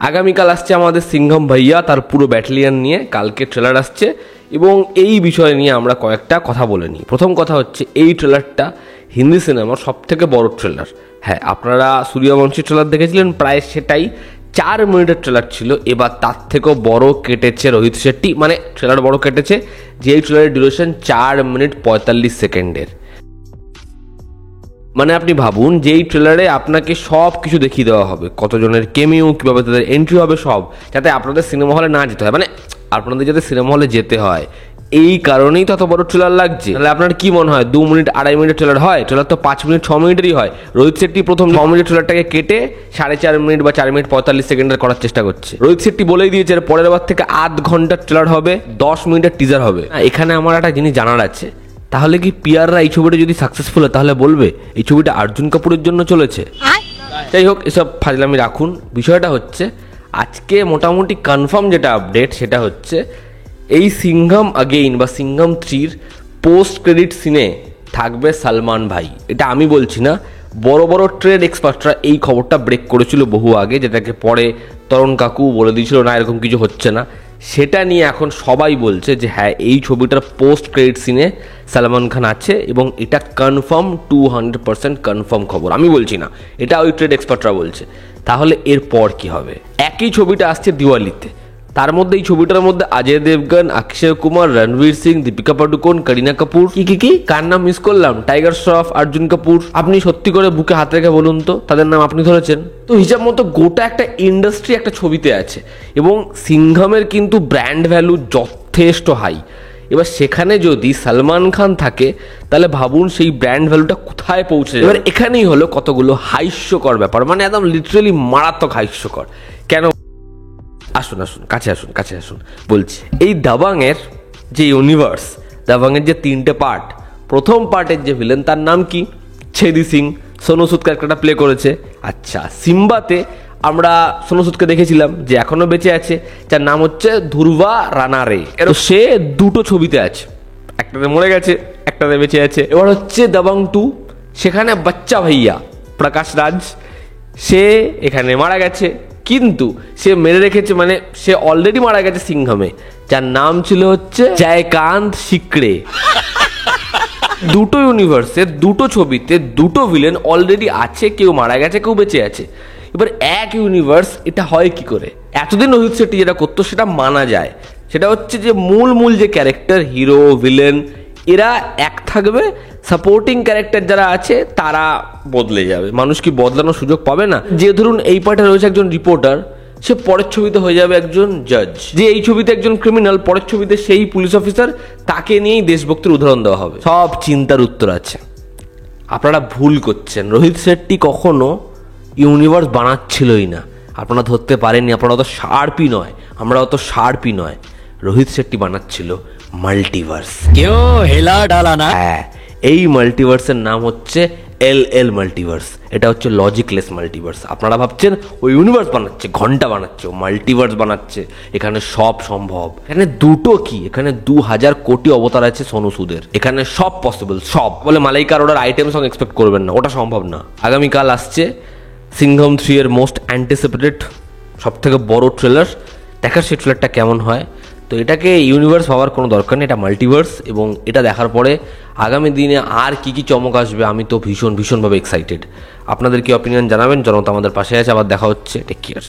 আগামীকাল আসছে আমাদের সিংঘম ভাইয়া তার পুরো ব্যাটালিয়ান নিয়ে, কালকে ট্রেলার আসছে এবং এই বিষয় নিয়ে আমরা কয়েকটা কথা বলে নিই। প্রথম কথা হচ্ছে, এই ট্রেলারটা হিন্দি সিনেমার সব থেকে বড় ট্রেলার। হ্যাঁ, আপনারা সূর্যবংশী ট্রেলার দেখেছিলেন, প্রায় সেটাই 4 মিনিটের ট্রেলার ছিল। এবার তার থেকেও বড় কেটেছে রোহিত শেট্টি, মানে ট্রেলার বড় কেটেছে, যে এই ট্রেলারের ডিউরেশন 4 মিনিট 45 সেকেন্ডের। মানে আপনি ভাবুন যে এই ট্রেলারে আপনাকে সব কিছু দেখিয়ে দেওয়া হবে, কতজনের কেমিও, কীভাবে তাদের এন্ট্রি হবে, সব, যাতে আপনাদের সিনেমা হলে না যেতে হয়, মানে আপনাদের যাতে সিনেমা হলে যেতে হয়। এই কারণেই তত বড় ট্রেলার লাগছে। তাহলে আপনার কি মনে হয় 2 মিনিট 2.5 মিনিটের ট্রেলার হয়? ট্রেলার তো 5 মিনিট 6 মিনিটেরই হয়। রোহিত শেট্টি প্রথম 6 মিনিটের ট্রেলারটাকে কেটে 4.5 মিনিট বা 4 মিনিট 45 সেকেন্ডের করার চেষ্টা করছে। রোহিত শেট্টি বলেই দিয়েছে পরের বার থেকে আধ ঘন্টার ট্রেলার হবে, 10 মিনিটের টিজার হবে। এখানে আমার একটা জিনিস জানার আছে, তাহলে কি পিয়াররা এই ছবিটা যদি সাকসেসফুল হয় তাহলে বলবে এই ছবিটা অর্জুন কাপুরের জন্য চলেছে? যাই হোক, এসব ফাজলামি রাখুন। বিষয়টা হচ্ছে, আজকে মোটামুটি কনফার্ম যেটা আপডেট সেটা হচ্ছে, এই সিংঘম আগেইন বা সিংঘম 3-র পোস্ট ক্রেডিট সিনে থাকবে সালমান ভাই। এটা আমি বলছি না, বড় বড় ট্রেড এক্সপার্টরা এই খবরটা ব্রেক করেছিল বহু আগে, যেটাকে পরে তরুণ কাকু বলে দিয়েছিল না এরকম কিছু হচ্ছে না। সেটা নিয়ে এখন সবাই বলছে যে হ্যাঁ, এই ছবিটার পোস্ট ক্রেডিট সিনে সালমান খান আছে এবং এটা কনফার্ম, 200% কনফার্ম খবর। আমি বলছি না, এটা ওই ট্রেড এক্সপার্টরা বলছে। তাহলে এরপর কি হবে? একই ছবিটা আসছে দিওয়ালিতে, তার মধ্যে এই ছবিটার মধ্যে অজয় দেবগন, অক্ষয় কুমার, রণবীর সিং, দীপিকা পাডুকোন, করিনা কাপুর, কি কার নাম মিস করলাম, টাইগার শ্রফ, অর্জুন কাপুর। আপনি সত্যি করে বুকে হাত রেখে বলুন তো তাদের নাম আপনি ধরেছেন? তো হিসাব মতো গোটা একটা ইন্ডাস্ট্রি একটা ছবিতে আছে এবং সিংঘমের কিন্তু ব্র্যান্ড ভ্যালু যথেষ্ট হাই। এবার সেখানে যদি সালমান খান থাকে তাহলে ভাবুন সেই ব্র্যান্ড ভ্যালুটা কোথায় পৌঁছে যাবে। এবার এখানেই হলো কতগুলো হাস্যকর ব্যাপার, মানে একদম লিটারালি মারাত্মক হাস্যকর। কেন? আসুন কাছে আসুন বলছি। এই দাবাংয়ের যে ইউনিভার্স, দাবাংয়ের যে 3টে পার্ট, প্রথম পার্টের যে ভিলেন তার নাম কি? ছেদি সিং, সোনু সুদ ক্যারেক্টারটা প্লে করেছে। আচ্ছা, সিম্বাতে আমরা সোনু সুদকে দেখেছিলাম যে এখনো বেঁচে আছে, যার নাম হচ্ছে ধ্রুবা রানা রে। সে 2টো ছবিতে আছে, একটাতে মরে গেছে, একটাতে বেঁচে আছে। এবার হচ্ছে দাবাং 2, সেখানে বাচ্চা ভাইয়া প্রকাশ রাজ, সে এখানে মারা গেছে, কিন্তু সে মেরে রেখেছে, মানে সে অলরেডি মারা গেছে সিংঘমে, যার নাম ছিল হচ্ছে জয়কান্ত শিকড়ে। 2টো ইউনিভার্সে 2টো ছবিতে 2টো ভিলেন অলরেডি আছে, কেউ মারা গেছে, কেউ বেঁচে আছে। এবার এক ইউনিভার্স, এটা হয় কি করে? এতদিন রোহিত শেট্টি যেটা করতো সেটা মানা যায়, সেটা হচ্ছে যে মূল যে ক্যারেক্টার, হিরো ভিলেন, এরা এক থাকবে, সাপোর্টিং ক্যারেক্টার যারা আছে তারা বদলে যাবে। মানুষ কি বদলানোর সুযোগ পাবে না? যে ধরুন এই পার্টে রয়েছে একজন রিপোর্টার, সে পরের ছবিতে হয়ে যাবে একজন জাজ। যে এই ছবিতে একজন ক্রিমিনাল, পরের ছবিতে সেই পুলিশ অফিসার, তাকে নিয়েই দেশভক্তির উদাহরণ দেওয়া হবে। সব চিন্তার উত্তর আছে। আপনারা ভুল করছেন, রোহিত শেট্টি কখনো ইউনিভার্স বানাচ্ছিলই না। আপনারা ধরতে পারেননি, আপনারা অত শার্পই নয়, আমরা অত শার্পই নয়। রোহিত শেট্টি বানাচ্ছিল মাল্টিভার্স। কেউ হেলা ডালা না। হ্যাঁ, এই মাল্টিভার্সের নাম হচ্ছে LL মাল্টিভার্স। এটা হচ্ছে লজিকলেস মাল্টিভার্স। আপনারা ভাবছেন ও ইউনিভার্স বানাচ্ছে, ঘন্টা বানাচ্ছে, ও মাল্টিভার্স বানাচ্ছে। এখানে সব সম্ভব। এখানে 2টো কি, এখানে 2000 কোটি অবতার আছে সোনু সুদের। এখানে সব পসিবল, সব। বলে মালাইকার ওটার আইটেম সং এক্সপেক্ট করবেন না, ওটা সম্ভব না। আগামীকাল আসছে সিংঘম 3-এর মোস্ট অ্যান্টিসিপেটেড সব থেকে বড় ট্রেলার। দেখার সেই ট্রেলারটা কেমন হয়। তো এটাকে ইউনিভার্স ভাবার কোনো দরকার নেই, এটা মাল্টিভার্স। এবং এটা দেখার পরে আগামী দিনে আর কি চমক আসবে, আমি তো ভীষণভাবে এক্সাইটেড। আপনাদের কি অপিনিয়ন জানাবেন? জনতা আমাদের পাশে আছে। আবার দেখা হচ্ছে। Take care.